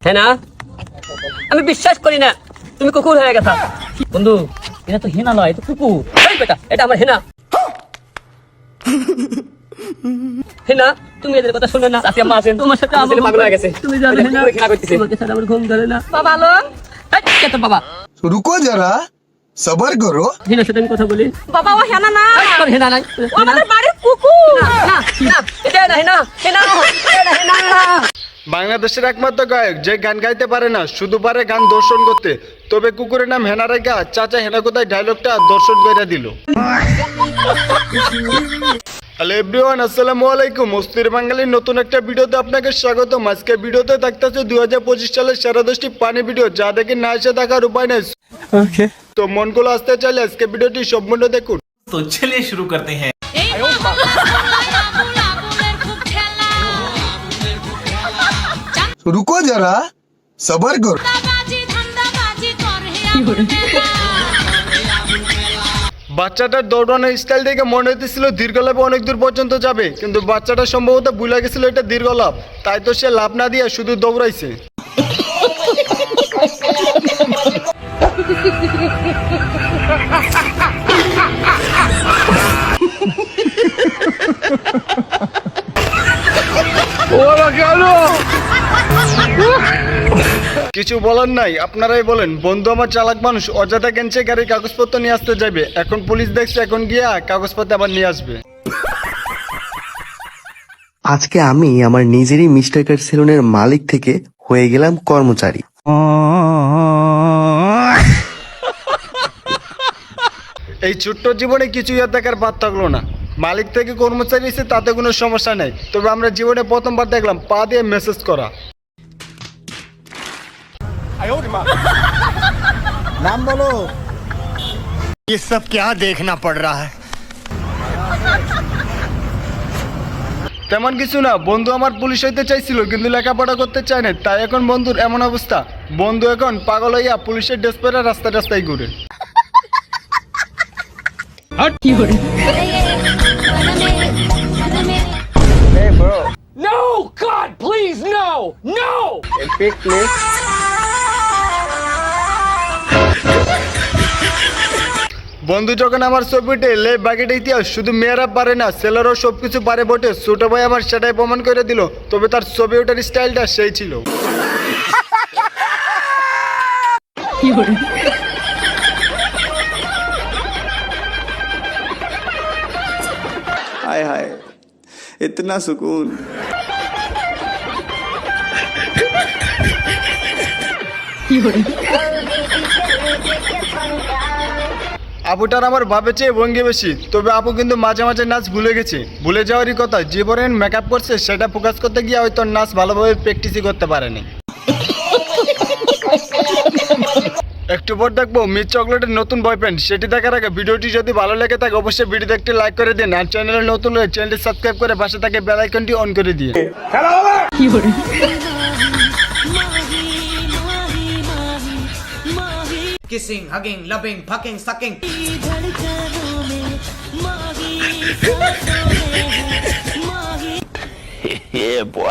হ্যাঁ না, আমি বিশ্বাস করি না তুমি কুকুর হয়ে গেছো। বন্ধু, এটা তো হেনা নয়, এটা কুকুর। এই বেটা, এটা আমার হেনা। হেনা, তুমি এদের কথা শুনে না। আজকে মা আছেন, তোমার সাথে আমার পাগল হয়ে গেছে। তুমি জানো হেনা, হেনা করতেছে, তোমাকে ছাড়া আমার ঘুম ধরে না। বাবা আলো, এই কে তোর বাবা? रुको जरा सबर करो। হেনার সাথে আমি কথা বলি। বাবা ও হেনা না, তোর হেনা নাই, ও আমাদের বাড়ির কুকুর। না না, এটা না হেনা, হেনা, এটা হেনা না। বাংলাদেশের একমাত্র গায়ক যে গান গাইতে পারে না, শুধু পারে গান দর্শন করতে। তবে কুকুরের নাম হেনা রেখা চাচা হেনা কোথায় ডায়লগটা দর্শন করে দিল। হ্যালো এভরিওয়ান, আসসালামু আলাইকুম। অস্থির বাঙালির নতুন একটা ভিডিওতে আপনাকে স্বাগতম। আজকে ভিডিওতে থাকতেছে 2025 সালের সেরা 10টি পানি ভিডিও, যা দেখে না এসে থাকার উপায় নেই। তো মনগুলো আসতে চাইলে আজকে ভিডিওটি সম্পূর্ণ দেখুন। तो चलिए शुरू करते हैं। रुको जरा सबर करो। বাচ্চাটার দৌড়ানোর স্টাইল দেখে মনে হইতেছিল দীর্ঘ লাভে অনেক দূর পর্যন্ত যাবে, কিন্তু বাচ্চাটা সম্ভবত ভুলে গেছিল এটা দীর্ঘ লাভ, তাই তো সে লাভ না দিয়ে শুধু দৌড়াইছে। কিছু বলার নাই, আপনারাই বলেন। বন্ধু আমার চালাক মানুষ, অযথা কেনছে গাড়ির কাগজপত্র নিয়ে আসতে যাবে। এখন পুলিশ দেখছে, এখন গিয়া কাগজপত্র আবার নিয়ে আসবে। আজকে আমি আমার নিজেরই মিস্টার কাট সেলুনের মালিক থেকে হয়ে গেলাম কর্মচারী। এই ছোট্ট জীবনে কিছুই আর দেখার বাদ থাকলো না। মালিক থেকে কর্মচারী এসে তাতে কোনো সমস্যা নেই, তবে আমরা জীবনে প্রথমবার দেখলাম পা দিয়ে মেসেজ করা। नाम बोलो। ये सब क्या देखना पड़ रहा है? তেমন কিছু না, বন্ধু আমার পুলিশ হইতে চাইছিল কিন্তু লেখাপড়া করতে চায় না, তাই এখন বন্ধুর এমন অবস্থা। বন্ধু এখন পাগল হইয়া পুলিশের ড্রেস পরে রাস্তায় রাস্তায় ঘুরে। No, God, please, no, no. বন্ধু যখন আমার ছবিতে লে বাগেট ইতিহাস শুধু মেয়েরা পারে না, ছেলেরাও সবকিছু পারে বটে। ছোট ভাই আমার সেটাই প্রমাণ করে দিল, তবে তার ছবি ওঠার স্টাইলটা সেই ছিল। हाय हाय इतना सुकून। আপুটার আমার ভাবে চেয়ে ভঙ্গি বেশি, তবে আপু কিন্তু মাঝে মাঝে নাচ ভুলে গেছে। ভুলে যাওয়ারই কথা, যে পরিমাণ মেকআপ করছে সেটা ফোকাস করতে গিয়ে হয়তো নাচ ভালোভাবে প্র্যাকটিসই করতে পারেনি। একটু পর দেখবো মিস চকলেটের নতুন বয়ফ্রেন্ড। সেটি দেখার আগে ভিডিওটি যদি ভালো লেগে থাকে অবশ্যই ভিডিওতে একটি লাইক করে দিন, আর চ্যানেলে নতুন হয়ে চ্যানেলটি সাবস্ক্রাইব করে পাশে থাকে বেল আইকনটি অন করে দিয়ে। Kissing, hugging, loving, fucking, sucking. Yeah, boy.